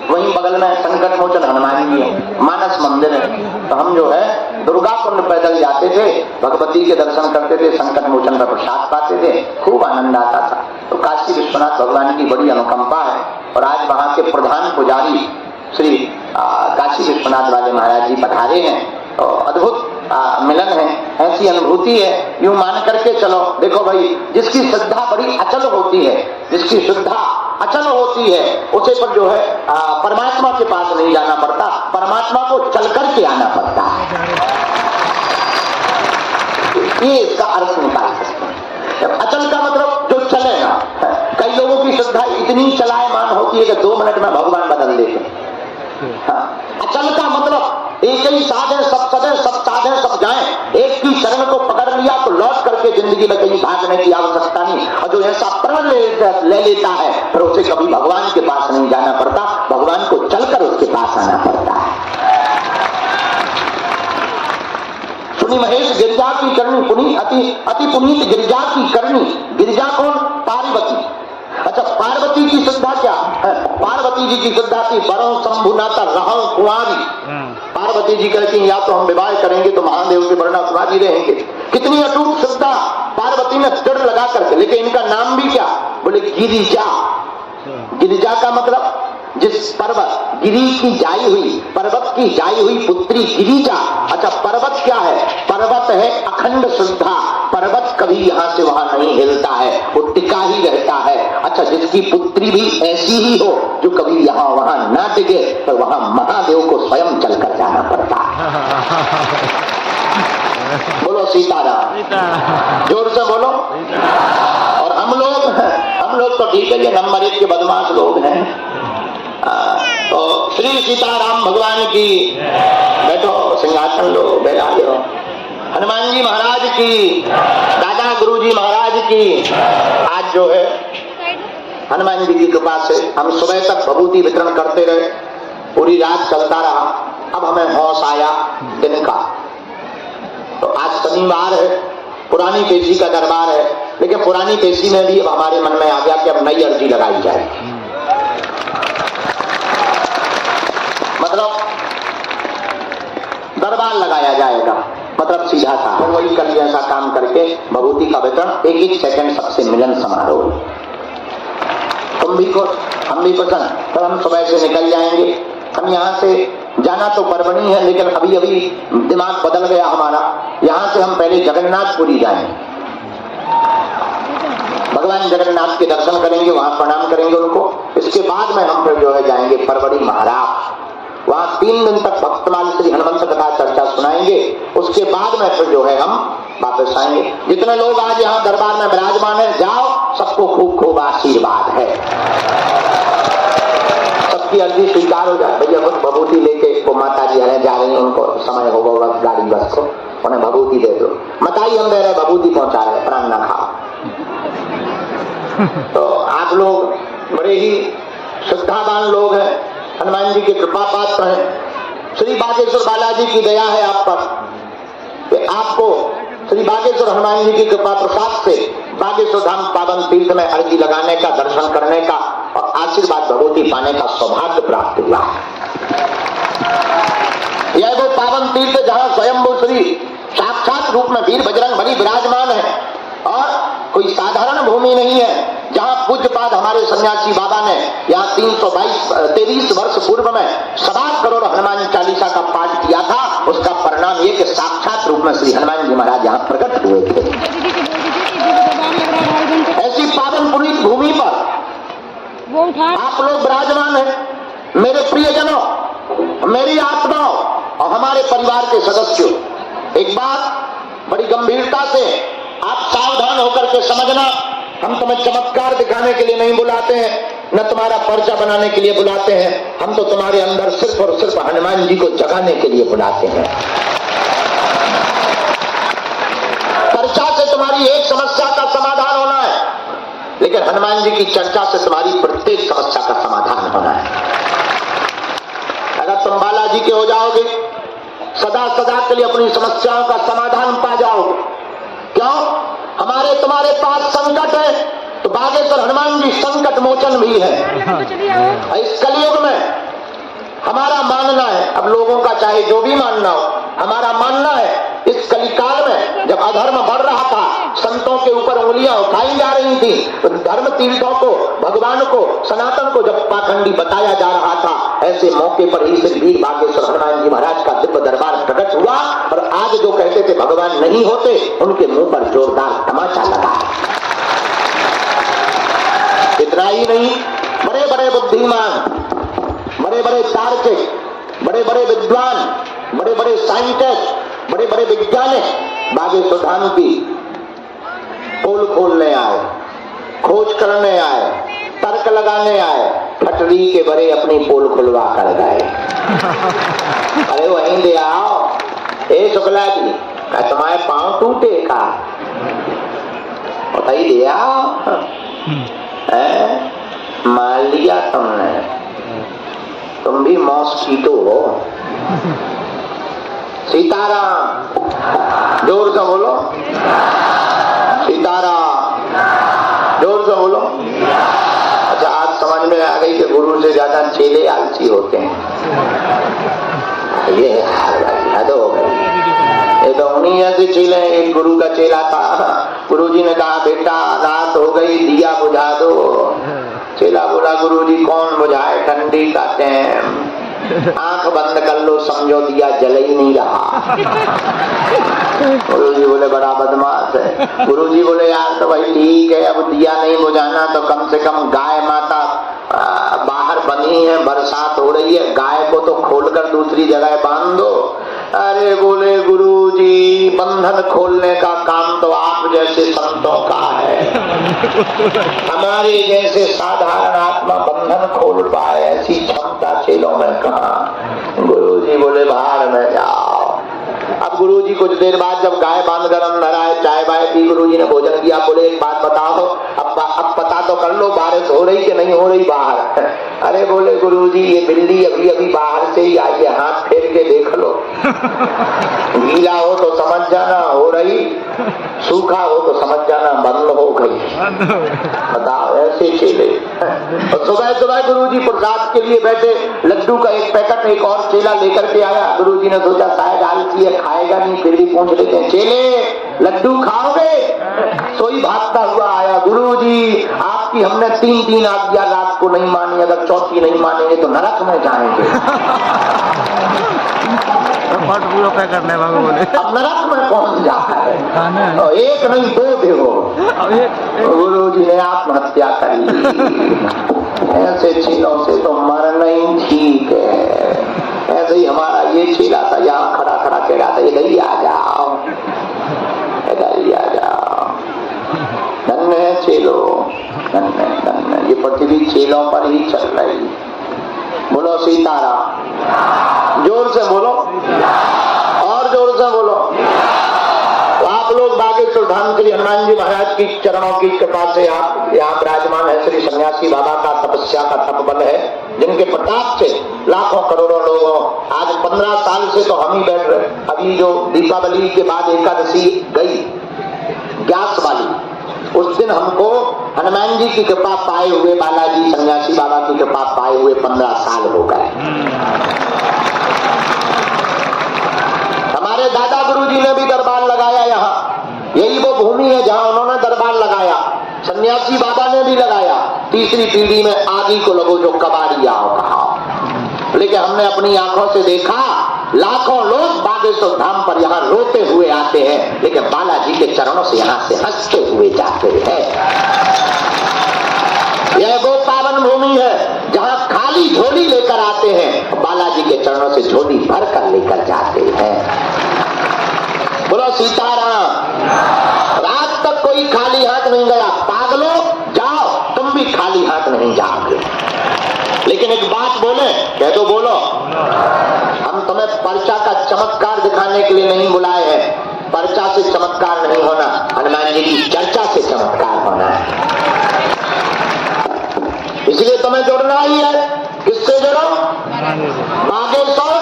वहीं बगल में संकट मोचन हनुमान जी है, मानस मंदिर है। तो हम जो है दुर्गा कुंड पैदल जाते थे, भगवती के दर्शन करते थे, संकट मोचन का प्रसाद पाते थे, खूब आनंद आता था। तो काशी विश्वनाथ भगवान की बड़ी अनुकंपा है। और आज वहां के प्रधान पुजारी श्री काशी विश्वनाथ वाले महाराज जी पधारे हैं। तो अद्भुत मिलन है, ऐसी अनुभूति है। यूं मान करके चलो, देखो भाई, जिसकी श्रद्धा बड़ी अचल होती है, जिसकी श्रद्धा अचल होती है, उसे पर जो है परमात्मा के पास नहीं जाना पड़ता, परमात्मा को चल करके आना पड़ता है। ये इसका अर्थ निकाल सकते हैं। अचल का मतलब जो चले ना। कई लोगों की श्रद्धा इतनी चलायमान होती है कि 2 मिनट में भगवान बदल देते हैं। अचल का मतलब एक ही साधे सब चले, सब साधे सब जाएं, एक की शरण को पकड़ लिया तो लौट करके जिंदगी में कहीं भागने की आवश्यकता नहीं। और जो ऐसा प्रण ले लेता है फिर उसे कभी भगवान के पास नहीं जाना पड़ता, भगवान को चलकर उसके पास आना पड़ता है। सुनी महेश गिरिजा की करनी पुनीत, अति पुनीत गिरिजा की करनी। गिरिजा कौन? पार्वती। अच्छा, पार्वती की श्रद्धा क्या है? पार्वती जी की श्रद्धा थी बरों शंभुनाथा रहं कुंवारी। पार्वती जी कहती हैं या तो हम विवाह करेंगे तो महादेव के वर्णा कुमारी रहेंगे। कितनी अटूट श्रद्धा पार्वती ने दृढ़ लगा करके। लेकिन इनका नाम भी क्या? बोले गिरिजा। गिरिजा का मतलब जिस पर्वत गिरी की जाई हुई, पर्वत की जाई हुई पुत्री गिरिजा। अच्छा, पर्वत क्या है? पर्वत है अखंड श्रद्धा। पर्वत कभी यहाँ से वहां नहीं हिलता है, वो टिका ही रहता है। अच्छा, जिसकी पुत्री भी ऐसी ही हो जो कभी यहाँ वहां ना टिके, तो वहां महादेव को स्वयं चलकर जाना पड़ता है। बोलो सीताराम, जोर से बोलो। और हम लोग तो ठीक है, ये नंबर 1 के बदमाश लोग हैं। तो श्री सीताराम भगवान की। बैठो, सिंहासन लो, बैठा लो। हनुमान जी महाराज की, दादा गुरु जी महाराज की। आज जो है हनुमान जी की कृपा से हम सुबह तक भभूति वितरण करते रहे, पूरी रात चलता रहा। अब हमें होश आया दिन का। तो आज शनिवार है, पुरानी पेशी का दरबार है, लेकिन पुरानी पेशी में भी अब हमारे मन में आ गया कि अब नई अर्जी लगाई जाए। मतलब दरबार लगाया जाएगा, मतलब सीधा सा वही कल जैसा काम करके भभूति का वितरण 1-1 सेकंड सबसे मिलन समारोह। तुम भी खुश, हम भी पसंद। तो हम सुबह से निकल जाएंगे। हम यहाँ से जाना तो परवनी है, लेकिन अभी अभी दिमाग बदल गया हमारा। यहाँ से हम पहले जगन्नाथपुरी जाएंगे, भगवान जगन्नाथ के दर्शन करेंगे, वहां प्रणाम करेंगे उनको। इसके बाद में हम फिर जो है जाएंगे परवड़ी महाराज। वहां 3 दिन तक भक्तमाल श्री हनुमंत कथा चर्चा सुनाएंगे। उसके बाद में फिर जो है हम वापस आएंगे। जितने लोग आज यहाँ दरबार में विराजमान है, जाओ, सबको खूब खूब आशीर्वाद है। सबकी अर्जी स्वीकार हो जाए। भैया कुछ भभूति लेके वो माता जी जा रही है, उनको समय होगा गाड़ी बस को, उन्हें भभूति दे दो। मताई हम दे रहे, भभूति पहुंचा रहे, प्राण ना खाओ। तो आप लोग बड़े ही श्रद्धावान लोग हैं, हनुमान जी की कृपा पात्र हैं। श्री बागेश्वर बालाजी की दया है आप पर कि आपको श्री बागेश्वर हनुमान जी की कृपा प्रसाद से बागेश्वर धाम पावन तीर्थ में अर्जी लगाने का, दर्शन करने का और आशीर्वाद भगवती पाने का सौभाग्य प्राप्त हुआ। यह वो पावन तीर्थ जहां स्वयंभू श्री साक्षात रूप में वीर बजरंग बली विराजमान है और कोई साधारण भूमि नहीं है। जहां पूज्यपाद हमारे सन्यासी बाबा ने यहाँ 323 वर्ष पूर्व में 7 करोड़ हनुमान चालीसा का पाठ किया था, उसका परिणाम ये कि साक्षात रूप में श्री हनुमान जी महाराज यहाँ प्रकट हुए थे। ऐसी पावन पुनीत भूमि पर आप लोग विराजमान हैं। मेरे प्रियजनों, मेरी आत्माओं और हमारे परिवार के सदस्यों, एक बात बड़ी गंभीरता से आप सावधान होकर के समझना। हम तुम्हें चमत्कार दिखाने के लिए नहीं बुलाते हैं, न तुम्हारा पर्चा बनाने के लिए बुलाते हैं। हम तो तुम्हारे अंदर सिर्फ और सिर्फ हनुमान जी को जगाने के लिए बुलाते हैं। पर्चा से तुम्हारी एक समस्या का समाधान होना है, लेकिन हनुमान जी की चर्चा से तुम्हारी प्रत्येक समस्या का समाधान होना है। अगर तुम बालाजी के हो जाओगे, सदा सदा के लिए अपनी समस्याओं का समाधान पा जाओगे। क्यों? हमारे तुम्हारे पास संकट है, तो बागेश्वर हनुमान जी संकट मोचन भी है। इस कलयुग में हमारा मानना है, अब लोगों का चाहे जो भी मानना हो, हमारा मानना है इस कलिकाल में जब अधर्म बढ़ रहा था, संतों के ऊपर उंगलियां उठाई जा रही थी, तो धर्म तीर्थों को, भगवान को, सनातन को जब पाखंडी बताया जा रहा था, ऐसे मौके पर ही श्री वीर बागेश्वर हनुमान जी महाराज का दिव्य दरबार प्रकट हुआ। और आज जो कहते थे भगवान नहीं होते, उनके मुंह पर जोरदार तमाचा लगा। इतना ही नहीं, बड़े बड़े बुद्धिमान, बड़े बड़े तार्किक, बड़े बड़े विद्वान, बड़े बड़े साइंटिस्ट, बड़े बड़े वैज्ञानिक बागेश्वर धाम की पोल खोलने आए, खोज करने आए, तर्क लगाने आए, फटरी के बड़े अपनी पोल खुलवा कर गए। अरे वहीं ले आओ, ए शुक्ला जी, तुम्हारे पांव टूटे का? बताइए दिया मान लिया तुमने, तुम भी मॉस्कीटो हो। सीताराम, जोर से बोलो सीताराम, जोर से बोलो। अच्छा, आज समझ में आ गई कि गुरु से ज्यादा चेले आलसी होते हैं। ये हद हो गई। ये तो उन्हीं ऐसे चेले, एक गुरु का चेला था, गुरुजी ने कहा बेटा रात हो गई दिया बुझा दो। चेला बोला गुरुजी कौन बुझाए, ठंडी का टाइम, आंख बंद कर लो समझो दिया जल ही नहीं रहा। गुरुजी बोले बड़ा बदमाश है। गुरुजी बोले यार तो भाई ठीक है, अब दिया नहीं बुझाना तो कम से कम गाय माता बाहर बनी है, बरसात हो रही है, गाय को तो खोलकर दूसरी जगह बांध दो। अरे बोले गुरुजी बंधन खोलने का काम तो आप जैसे संतों का है, हमारे जैसे साधारण आत्मा बंधन खोल पाए ऐसी क्षमता चेलों में कहाँ। गुरुजी बोले बाहर में जाओ। अब गुरुजी कुछ देर बाद जब गाय बांध कर अंदर आए, चाय बाय पी, गुरुजी ने भोजन किया। बोले एक बात बताओ, अब पता तो कर लो बारिश हो रही कि नहीं हो रही बाहर। अरे बोले गुरुजी ये बिल्ली अभी अभी बाहर से ही आई है, हाथ फेर के देख लो, गीला हो तो समझ जाना हो रही, सूखा हो तो समझ जाना बंद हो गई। बताओ ऐसे चेले। और सुबह सुबह गुरुजी प्रसाद के लिए बैठे, लड्डू का एक पैकेट एक और चेला लेकर के आया। गुरुजी ने सोचा शायद आलसी है खाएगा नहीं, फिर भी पूछ लेते हैं चेले लड्डू खाओगे? सोई भागता हुआ आया, गुरुजी आपकी हमने 3 आज्ञा रात को नहीं मानी, अगर चौथी नहीं मानेंगे तो नरक में जाएंगे। करने बाबू बोले अब नरक में कौन जाता है? तो एक नहीं दो देखो। गुरुजी ने आत्महत्या कर ली। ऐसे चेलों से तो मरना ही ठीक है। ऐसे ही हमारा ये चेला था, यहाँ खड़ा खड़ा कह रहा था इधर ही आ जाओ, इधर ही आ जाओ। धन्य है चेलो, धन्य धन्य। ये पृथ्वी चेलों पर ही चल रही। बोलो सीताराम, जोर से बोलो और जोर से बोलो। तो आप लोग बागेश्वर धाम श्री हनुमान जी महाराज की चरणों की कृपा से आप यहाँ विराजमान है। श्री सन्यासी बाबा का तपस्या का तप बल है, जिनके प्रताप से लाखों करोड़ों लोगों, आज 15 साल से तो हम ही बैठ रहे। अभी जो दीपावली के बाद एकादशी गई ग्यास वाली, उस दिन हमको हनुमान जी की कृपा पाए हुए, बालाजी सन्यासी बाबा की कृपा पाए हुए 15 साल हो गए। हमारे दादा गुरुजी ने भी दरबार लगाया यहाँ, यही वो भूमि है जहाँ उन्होंने दरबार लगाया। सन्यासी बाबा ने भी लगाया। तीसरी पीढ़ी में आदि को लगो जो कबाड़ी आओ कहा। लेकिन हमने अपनी आंखों से देखा लाखों लोग बागेश्वर धाम पर यहाँ रोते हुए आते हैं, लेकिन बालाजी के चरणों से यहाँ से हंसते हुए जाते हैं। यह वो पावन भूमि है जहाँ खाली झोली लेकर आते हैं, बालाजी के चरणों से झोली भर कर लेकर जाते हैं। बोलो सीताराम। रात तक कोई खाली हाथ नहीं गया। पागलो जाओ, तुम भी खाली हाथ नहीं जाओगे। लेकिन एक बात बोले, कह दो बोलो, हम तुम्हें पर्चा का चमत्कार दिखाने के लिए नहीं बुलाए हैं। पर्चा से चमत्कार नहीं होना, हनुमान जी की चर्चा से चमत्कार होना है। इसलिए तुम्हें जुड़ना ही है। किससे जुड़ो? बागेश्वर,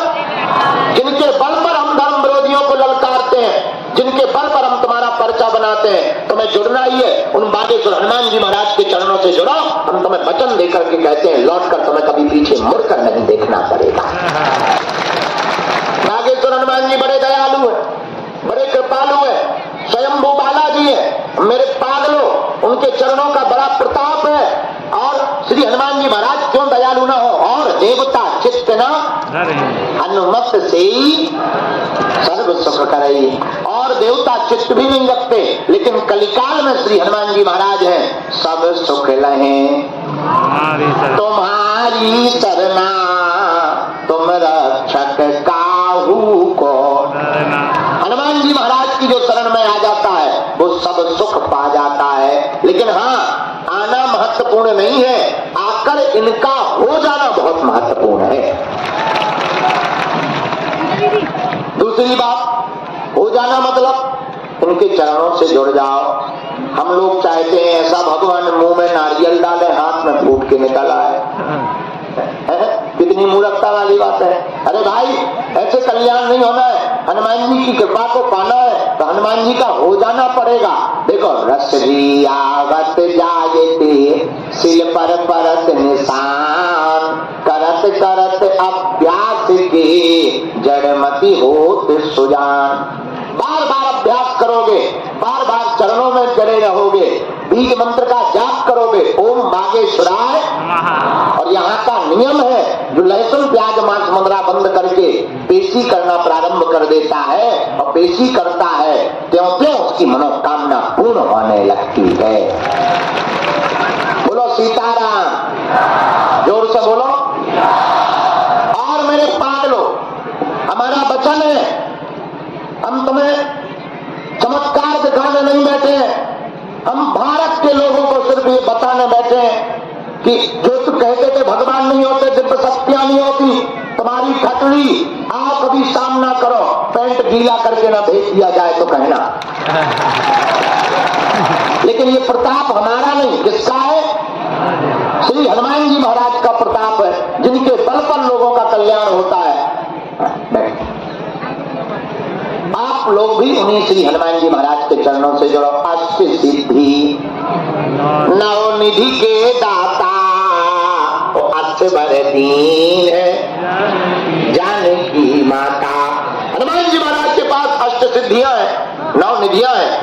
जिनके बल पर हम धर्म विरोधियों को ललकारते हैं, जिनके बल पर हम तुम्हारा पर्चा बनाते हैं, तुम्हें जुड़ना ही है। उन बागेश्वर हनुमान जी महाराज के चरणों से जुड़ो। हम तुम्हें वचन देकर के कहते हैं, लौटकर तुम्हें कभी पीछे मुड़कर नहीं देखना पड़ेगा। बागेश्वर हनुमान जी बड़े दयालु है, बड़े कृपालु है, स्वयंभू बालाजी है। मेरे पागलों, उनके चरणों का बड़ा प्रताप है। और श्री हनुमान जी महाराज क्यों दयालु ना हो? और देवता चित्त न हनुमत से सर्व सुख करई। और देवता चित्त भी नहीं रखते, लेकिन कलिकाल में श्री हनुमान जी महाराज हैं, सब सुख लहे तुम्हारी सरना, तुम रक्षक काहू को। हनुमान जी महाराज की जो शरण में आ जाता है वो सब सुख पा जाता है। लेकिन हाँ, आना महत्वपूर्ण नहीं है, आकर इनका हो जाना बहुत महत्वपूर्ण है। दूसरी बात, हो जाना मतलब इनके चरणों से जुड़ जाओ। हम लोग चाहते हैं ऐसा भगवान मुंह में नारियल डाले, हाथ में फूट के निकल आए। कितनी मूर्खता वाली बात है। अरे भाई, ऐसे कल्याण नहीं होना है। हनुमान जी की कृपा को पाना है तो हनुमान जी का हो जाना पड़ेगा। देखो, रसरी आवत जायते सिल पर परत निशान, करत करत अभ्यास के जड़मति होत सुजान। बार बार अभ्यास करोगे, बार बार चरणों में जड़े रहोगे, बीज मंत्र का जाप करोगे, ओम बागेश्वराय। और यहाँ का नियम है, जो लहसुन प्याज मांस मदिरा बंद करके पेशी करना प्रारंभ कर देता है और पेशी करता है, त्यों त्यों उसकी मनोकामना पूर्ण होने लगती है। बोलो सीताराम, जोर से बोलो। और मेरे पागलों, हमारा वचन है, हम तुम्हें चमत्कार दिखाने नहीं बैठे हैं। हम भारत के लोगों को सिर्फ ये बताने बैठे हैं कि जो तुम कहते थे भगवान नहीं होते, दिव्य शक्तियां नहीं होती, तुम्हारी खटड़ी, आओ कभी सामना करो, पैंट गीला करके ना भेज दिया जाए तो कहना। लेकिन ये प्रताप हमारा नहीं, किसका है? श्री हनुमान जी महाराज का प्रताप है, जिनके बल पर लोगों का कल्याण होता है। आप लोग भी उन्हीं श्री हनुमान जी महाराज के चरणों से जुड़ो। अष्ट सिद्धि नवनिधि के दाता, अष्ट बर दीन है जानकी माता। हनुमान जी महाराज के पास अष्ट सिद्धियां हैं, नौ निधियां हैं।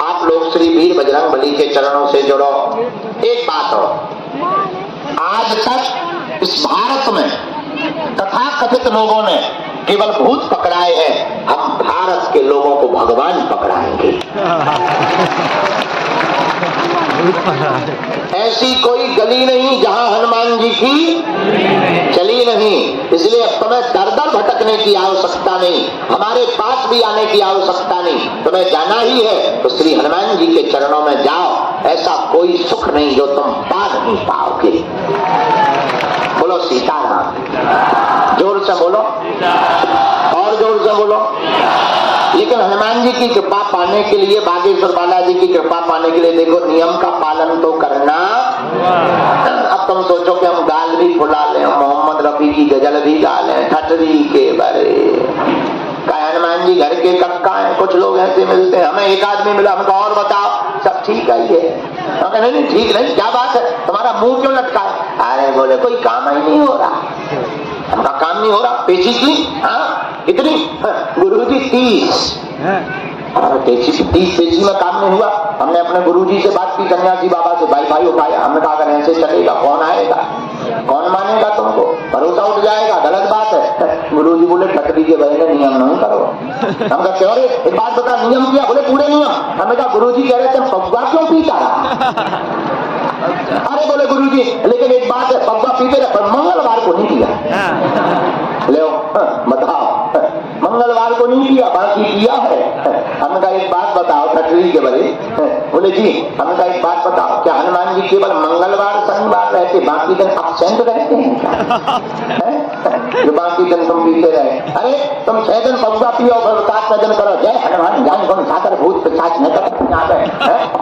आप लोग श्री वीर बजरंग बली के चरणों से जुड़ो। एक बात हो, आज तक इस भारत में तथाकथित लोगों ने केवल भूत पकड़ाए हैं, हम भारत के लोगों को भगवान पकड़ाएंगे। ऐसी कोई गली नहीं जहां हनुमान जी की चली नहीं। इसलिए अब तुम्हें दर दर भटकने की आवश्यकता नहीं, हमारे पास भी आने की आवश्यकता नहीं। तुम्हें जाना ही है तो श्री हनुमान जी के चरणों में जाओ। ऐसा कोई सुख नहीं जो तुम पा नहीं पाओगे। बोलो सीताराम, जोर से बोलो और जोर से बोलो। लेकिन हनुमान जी की कृपा पाने के लिए, बागेश्वर बालाजी की कृपा पाने के लिए देखो, नियम का पालन तो करना। अब तुम सोचो कि हम गाल भी फुला लें, मोहम्मद रफी की गजल भी गा लें, ठटरी के बरे। हनुमान जी घर के कक्का हैं। कुछ लोग ऐसे मिलते हैं, हमें एक आदमी मिला, हमको और बताओ, सब ठीक है ये? नहीं ठीक नहीं, क्या बात है, तुम्हारा मुंह क्यों लटका है? अरे बोले कोई काम ही नहीं हो रहा। हमका काम नहीं हो रहा, पेशी की इतनी गुरुजी 30 पेशी में काम नहीं हुआ। हमने अपने गुरुजी से बात की, सन्यासी बाबा से, भाई उठाया, हमने कहा अगर ऐसे चलेगा कौन आएगा, कौन मानेगा, तुमको भरोसा उठ जाएगा, गलत बात है। गुरुजी बोले ठटरी के बहने नियम नहीं करो। हम कहते अरे एक बात बता, नियम किया? बोले पूरे नियम। हमने कहा गुरुजी कह रहे थे पब्बा क्यों पीता रहा? अरे बोले गुरुजी लेकिन एक बात है, पब्बा पीते रहे पर मंगलवार को नहीं किया। ले बताओ, मंगलवार को नहीं किया, बाकी किया है। हमने कहा एक बात बताओ ठटरी के बड़े। बोले जी, हमने कहा एक बात बताओ, क्या हनुमान जी केवल मंगलवार शनिवार रहते, बाकी दिन एब्सेंट रहते हैं? जो बाकी दिन तुम पीते रहे। अरे तुम 6 दिन पब्बा पियो, बरसात में दिन करो जय हनुमान जान कौन साकर भूत पिशाच न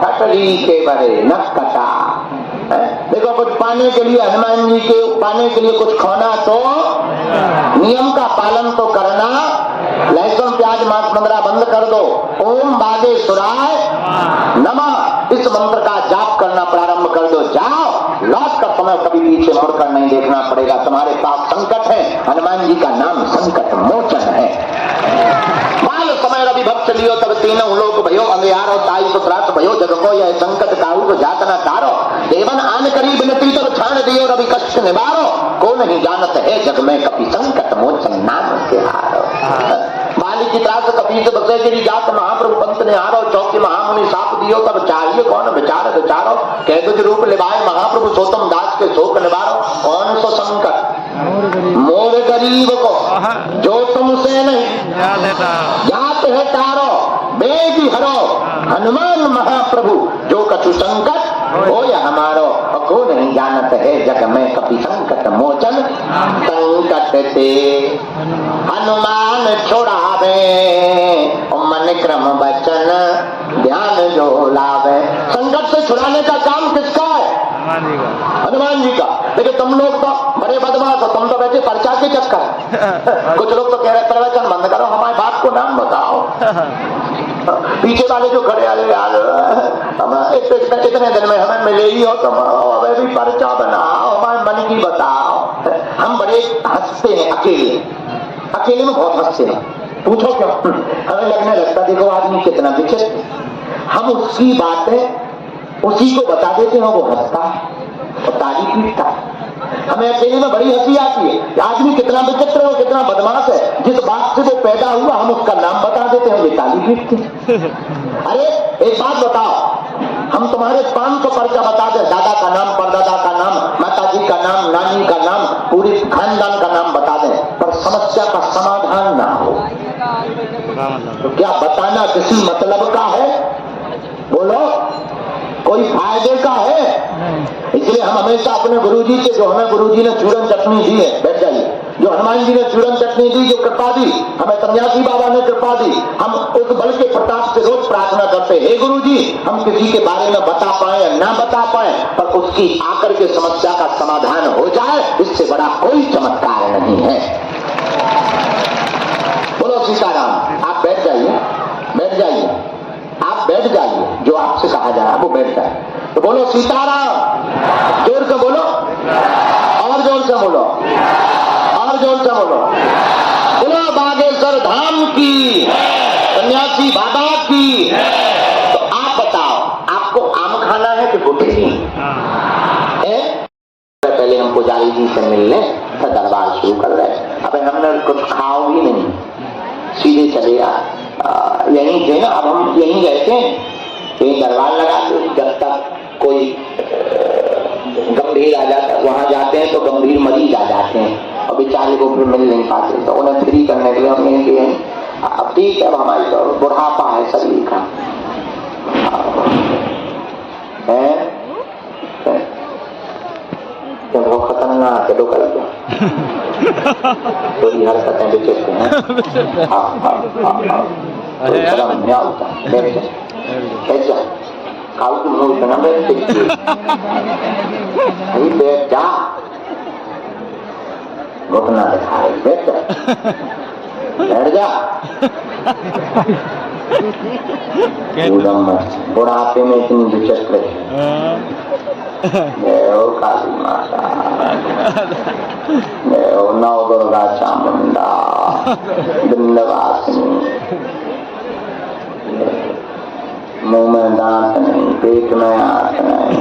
ठटरी के बड़े न कटा। देखो, कुछ पाने के लिए, हनुमान जी के पाने के लिए कुछ खोना तो नियम का पालन तो करना। लहसुन प्याज मांस मदिरा बंद कर दो, ओम बागेश्वराय नमः इस मंत्र का जाप करना प्रारंभ कर दो। जाओ, लौट कर तुम्हें कभी पीछे मुड़कर नहीं देखना पड़ेगा। तुम्हारे पास संकट है, हनुमान जी का नाम संकट मोचन है। बाल समय रवि भक्त लियो तब तीनों लोग भयो, अंधियारो ताई सुत्रास भयो, जग को यह संकट काहू को जात न तारो। देवन आन करीब नती तब छाण दियो, रवि कष्ट निवारो। को नहीं जानत है जग में कपि संकट मोचन नाम तिहारो। बाली की त्रास कपि से बसे गिरी जात, महाप्रभु पंत ने हारो। चौकी महामुनि साप दियो तब चाहिए कौन विचार विचारो। कह तुझ रूप लिवाए महाप्रभु सोतम दास के शोक निवारो। कौन सो संकट मोर गरीब को जो तुमसे नहीं जात है तारो। बेगी हरो हनुमान महाप्रभु जो कछु संकट हो या हमारो। को नहीं जानत है जग में कपि संकट मोचन। संकट से हनुमान छुड़ावे मन मन क्रम वचन ध्यान जो लावे। संकट से छुड़ाने का काम किसका है? हनुमान जी का। लेकिन तुम लोग तो बड़े बदमाश हो, तुम तो वैसे पर्चा के चक्कर। कुछ लोग तो कह रहे प्रवचन बंद करो, हमारे बाप को नाम बताओ। पीछे वाले जो खड़े आले यार, इतने दिन में हमें मिले ही हो, तुम अबे भी पर्चा बनाओ, हमारे मन की बताओ। हम बड़े हंसते हैं अकेले में बहुत हंसते हैं। पूछो क्यों? हमें लगने लगता देखो आदमी कितना विचित्र। हम उसकी बातें उसी को बता देते हैं, वो हंसता और ताली पीटता। हमें अकेले में बड़ी हंसी आती है कि आदमी कितना विचित्र है, कितना बदमाश है। जिस बात से वो पैदा हुआ हम उसका नाम बता देते हैं, ये ताली पीटते। अरे एक बात बताओ, हम तुम्हारे 500 पर्चा बता दें, दादा का नाम, परदादा का नाम, माताजी का नाम, नानी का नाम, पूरी खानदान का नाम बता दें, पर समस्या का समाधान ना हो तो क्या बताना किसी मतलब का है? बोलो, कोई फायदे का है? इसलिए हम हमेशा अपने गुरुजी से, जो हमें गुरुजी ने चूरन चटनी दी है, बैठ जाइए, जो हनुमान जी ने चूरन चटनी दी, जो कृपा दी, हमें सन्यासी बाबा ने कृपा दी, हम उस बल के प्रताप से रोज प्रार्थना करते हैं, हे गुरुजी हम किसी के बारे में बता पाए या ना बता पाए, पर उसकी आकर के समस्या का समाधान हो जाए, इससे बड़ा कोई चमत्कार नहीं है। बोलो सीताराम। आप बैठ जाइए, आप बैठ जाइए, जो आपसे कहा जाए वो बैठ जाए। तो बोलो सीताराम, जोर से बोलो, और जोर से बोलो, और जोर से बोलो। बोलो बागेश्वर धाम की, सन्यासी बाबा की। तो आप बताओ, आपको आम खाना है कि गुठली है? पहले हम पुजारी जी से मिल लें, फिर दरबार शुरू कर रहे। अब हमने कुछ खाओ भी नहीं, सीधे चले यहीं थे ना, अब हम यहीं रहते हैं, यहीं दरबार लगा दो। जब तक कोई गंभीर आ जाता है, वहां जाते हैं तो गंभीर मरीज आ जाते हैं और बेचारे को फिर मिल नहीं पाते, तो उन्हें फ्री करने के लिए हम यहीं के हैं। अब ठीक है, हमारी तो बुढ़ापा है शरीर का है, बहुत खतरनाक है, दो कर दो थोड़ी हरकतें विचित्र हैं। कैसा काल की मुंह बना बैठ जा, घुटना दिखा बैठ जा। बुढ़ापे में इतनी विचित्र काली माता, नव दुर्गा चामुंडा, विंध्यवासिनी, मुंह में दांत नहीं, पेट में आंख नहीं,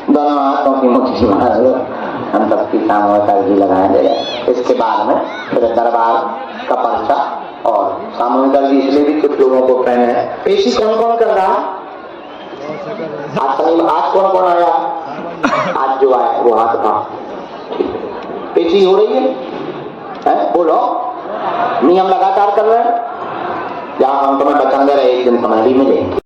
दोनों हाथों की मुट्ठी मार लो, हम सबकी सामूहिक अर्जी लगाए दे रहे। इसके बाद में फिर दरबार का पर्चा और सामूहिक अर्जी इसलिए भी कुछ लोगों को पहने हैं। पेशी कौन कौन कर रहा? आज कौन कौन आया? आज जो आया वो हाथ था। पेशी हो रही है? बोलो, नियम लगातार कर रहे हैं। जहां हम तुम्हें बचन दे रहे, एक दिन समय भी मिलेंगे।